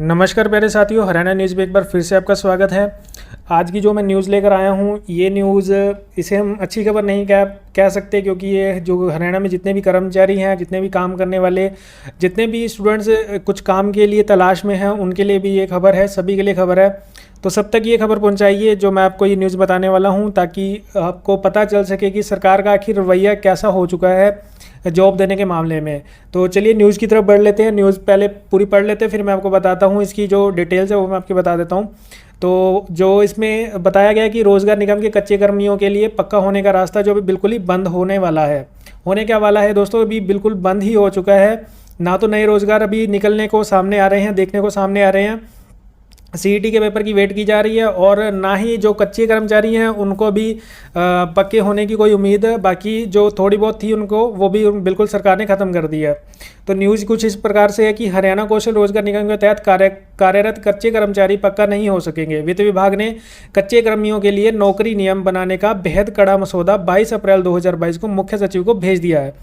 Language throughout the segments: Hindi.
नमस्कार प्यारे साथियों, हरियाणा न्यूज़ में एक बार फिर से आपका स्वागत है। आज की जो मैं न्यूज़ लेकर आया हूँ, ये न्यूज़ इसे हम अच्छी खबर नहीं कह सकते, क्योंकि ये जो हरियाणा में जितने भी कर्मचारी हैं, जितने भी काम करने वाले, जितने भी स्टूडेंट्स कुछ काम के लिए तलाश में हैं, उनके लिए भी ये खबर है, सभी के लिए खबर है। तो सब तक ये खबर पहुँचाइए जो मैं आपको ये न्यूज़ बताने वाला हूँ, ताकि आपको पता चल सके कि सरकार का आखिर रवैया कैसा हो चुका है जॉब देने के मामले में। तो चलिए न्यूज़ की तरफ बढ़ लेते हैं। न्यूज़ पहले पूरी पढ़ लेते हैं, फिर मैं आपको बताता हूँ इसकी जो डिटेल्स है वो मैं आपको बता देता हूँ। तो जो इसमें बताया गया है कि रोज़गार निगम के कच्चे कर्मियों के लिए पक्का होने का रास्ता जो अभी बिल्कुल ही बंद होने वाला है। होने क्या वाला है दोस्तों, अभी बिल्कुल बंद ही हो चुका है। ना तो नए रोज़गार अभी निकलने को सामने आ रहे हैं, देखने को सामने आ रहे हैं। सीईटी के पेपर की वेट की जा रही है, और ना ही जो कच्चे कर्मचारी हैं उनको भी पक्के होने की कोई उम्मीद है। बाकी जो थोड़ी बहुत थी उनको, वो भी बिल्कुल सरकार ने ख़त्म कर दिया है। तो न्यूज़ कुछ इस प्रकार से है कि हरियाणा कौशल रोजगार निगम के तहत कार्यरत कच्चे कर्मचारी पक्का नहीं हो सकेंगे। वित्त विभाग ने कच्चे कर्मियों के लिए नौकरी नियम बनाने का बेहद कड़ा मसौदा 22 अप्रैल 2022 को मुख्य सचिव को भेज दिया है।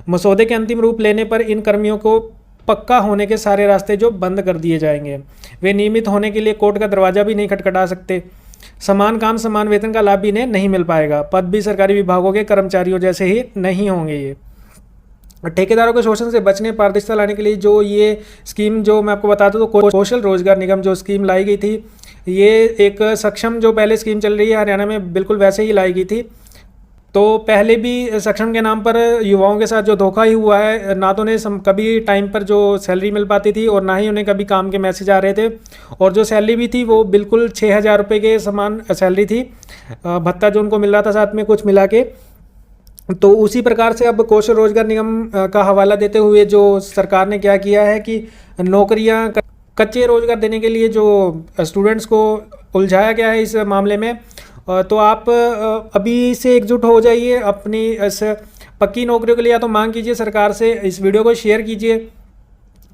मसौदे के अंतिम रूप लेने पर इन कर्मियों को पक्का होने के सारे रास्ते जो बंद कर दिए जाएंगे। वे नियमित होने के लिए कोर्ट का दरवाज़ा भी नहीं खटखटा सकते। समान काम समान वेतन का लाभ भी इन्हें नहीं मिल पाएगा। पद भी सरकारी विभागों के कर्मचारियों जैसे ही नहीं होंगे। ये ठेकेदारों के शोषण से बचने, पारदर्शिता लाने के लिए जो ये स्कीम जो मैं आपको बताता हूँ, तो कौशल रोजगार निगम जो स्कीम लाई गई थी, ये एक सक्षम जो पहले स्कीम चल रही है हरियाणा में, बिल्कुल वैसे ही लाई गई थी। तो पहले भी सक्षम के नाम पर युवाओं के साथ जो धोखा ही हुआ है, ना तो उन्हें कभी टाइम पर जो सैलरी मिल पाती थी, और ना ही उन्हें कभी काम के मैसेज आ रहे थे। और जो सैलरी भी थी वो बिल्कुल 6,000 रुपये के समान सैलरी थी, भत्ता जो उनको मिल रहा था साथ में कुछ मिला के। तो उसी प्रकार से अब कौशल रोजगार निगम का हवाला देते हुए जो सरकार ने क्या किया है कि नौकरियां, कच्चे रोजगार देने के लिए जो स्टूडेंट्स को उलझाया गया है इस मामले में। तो आप अभी से एकजुट हो जाइए अपनी इस पक्की नौकरियों के लिए, या तो मांग कीजिए सरकार से, इस वीडियो को शेयर कीजिए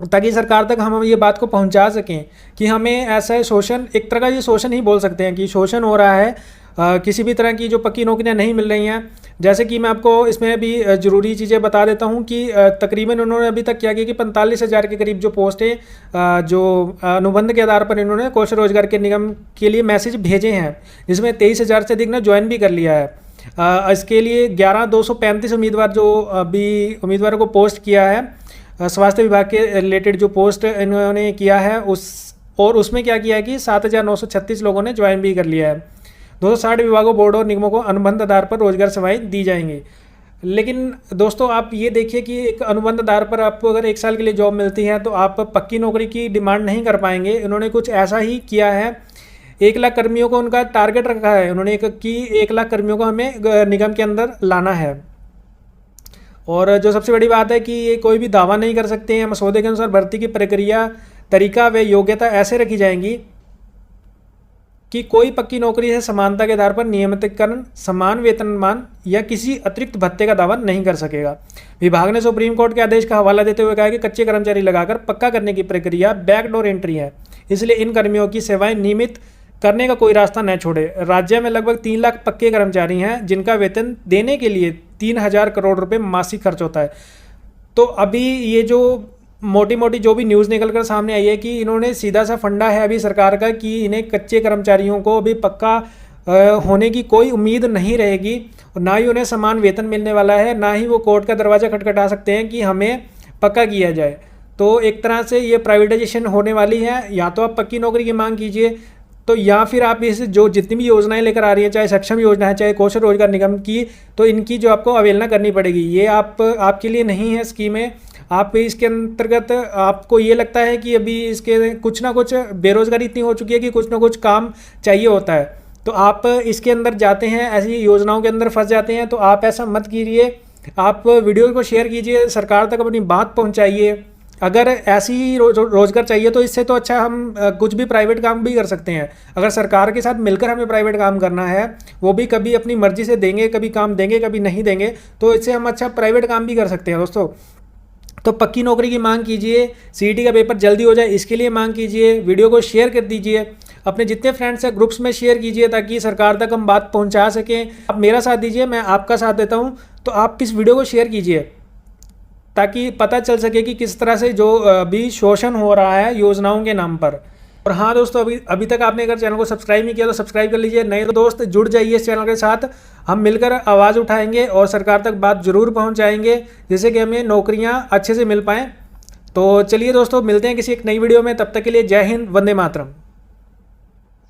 ताकि सरकार तक हम ये बात को पहुंचा सकें कि हमें ऐसा शोषण, एक तरह का ये शोषण ही बोल सकते हैं कि शोषण हो रहा है। किसी भी तरह की जो पक्की नौकरियां नहीं मिल रही हैं। जैसे कि मैं आपको इसमें भी ज़रूरी चीज़ें बता देता हूं कि तकरीबन उन्होंने अभी तक क्या किया कि 45,000 के करीब जो पोस्ट है, जो अनुबंध के आधार पर इन्होंने कौशल रोजगार के निगम के लिए मैसेज भेजे हैं, जिसमें 23,000 से अधिक ने ज्वाइन भी कर लिया है। इसके लिए 11,235 उम्मीदवार जो अभी उम्मीदवारों को पोस्ट किया है, स्वास्थ्य विभाग के रिलेटेड जो पोस्ट इन्होंने किया है उसमें क्या किया है कि 7,936 लोगों ने ज्वाइन भी कर लिया है। 260 विभागों, बोर्डों और निगमों को अनुबंध आधार पर रोजगार सेवाएं दी जाएंगी। लेकिन दोस्तों आप ये देखिए कि एक अनुबंध आधार पर आपको अगर 1 साल के लिए जॉब मिलती है तो आप पक्की नौकरी की डिमांड नहीं कर पाएंगे। इन्होंने कुछ ऐसा ही किया है। 1 लाख कर्मियों को उनका टारगेट रखा है उन्होंने, कि 1 लाख कर्मियों को हमें निगम के अंदर लाना है। और जो सबसे बड़ी बात है कि ये कोई भी दावा नहीं कर सकते हैं। मसौदे के अनुसार भर्ती की प्रक्रिया, तरीका व योग्यता ऐसे रखी जाएंगी कि कोई पक्की नौकरी से समानता के आधार पर नियमितीकरण, समान वेतनमान या किसी अतिरिक्त भत्ते का दावा नहीं कर सकेगा। विभाग ने सुप्रीम कोर्ट के आदेश का हवाला देते हुए कहा कि कच्चे कर्मचारी लगाकर पक्का करने की प्रक्रिया बैकडोर एंट्री है, इसलिए इन कर्मियों की सेवाएं नियमित करने का कोई रास्ता न छोड़े। राज्य में लगभग 3 लाख पक्के कर्मचारी हैं जिनका वेतन देने के लिए 3,000 करोड़ रुपये मासिक खर्च होता है। तो अभी ये जो मोटी मोटी जो भी न्यूज़ निकल कर सामने आई है कि इन्होंने सीधा सा फंडा है अभी सरकार का कि इन्हें कच्चे कर्मचारियों को अभी पक्का होने की कोई उम्मीद नहीं रहेगी, और ना ही उन्हें समान वेतन मिलने वाला है, ना ही वो कोर्ट का दरवाज़ा खटखटा सकते हैं कि हमें पक्का किया जाए। तो एक तरह से ये प्राइवेटाइजेशन होने वाली है। या तो आप पक्की नौकरी की मांग कीजिए, तो या फिर आप इस जो जितनी भी योजनाएं लेकर आ रही है, चाहे सक्षम योजना है, चाहे कौशल रोजगार निगम की, तो इनकी जो आपको अवहेलना करनी पड़ेगी। ये आपके लिए नहीं है स्कीमें। आप इसके अंतर्गत आपको ये लगता है कि अभी इसके कुछ ना कुछ बेरोजगारी इतनी हो चुकी है कि कुछ ना कुछ काम चाहिए होता है, तो आप इसके अंदर जाते हैं, ऐसी योजनाओं के अंदर फंस जाते हैं। तो आप ऐसा मत कीजिए। आप वीडियो को शेयर कीजिए, सरकार तक अपनी बात पहुंचाइए। अगर ऐसी ही रोजगार चाहिए तो इससे तो अच्छा हम कुछ भी प्राइवेट काम भी कर सकते हैं। अगर सरकार के साथ मिलकर हमें प्राइवेट काम करना है, वो भी कभी अपनी मर्जी से देंगे, कभी काम देंगे, कभी नहीं देंगे, तो इससे हम अच्छा प्राइवेट काम भी कर सकते हैं दोस्तों। तो पक्की नौकरी की मांग कीजिए, सीईटी का पेपर जल्दी हो जाए इसके लिए मांग कीजिए। वीडियो को शेयर कर दीजिए, अपने जितने फ्रेंड्स हैं ग्रुप्स में शेयर कीजिए ताकि सरकार तक हम बात पहुंचा सकें। आप मेरा साथ दीजिए, मैं आपका साथ देता हूं। तो आप इस वीडियो को शेयर कीजिए ताकि पता चल सके कि किस तरह से जो भी शोषण हो रहा है योजनाओं के नाम पर। और हाँ दोस्तों, अभी तक आपने अगर चैनल को सब्सक्राइब नहीं किया तो सब्सक्राइब कर लीजिए। नए दोस्त जुड़ जाइए इस चैनल के साथ। हम मिलकर आवाज़ उठाएंगे और सरकार तक बात ज़रूर पहुंचाएंगे, जिससे कि हमें नौकरियां अच्छे से मिल पाएँ। तो चलिए दोस्तों, मिलते हैं किसी एक नई वीडियो में। तब तक के लिए जय हिंद, वंदे मातरम।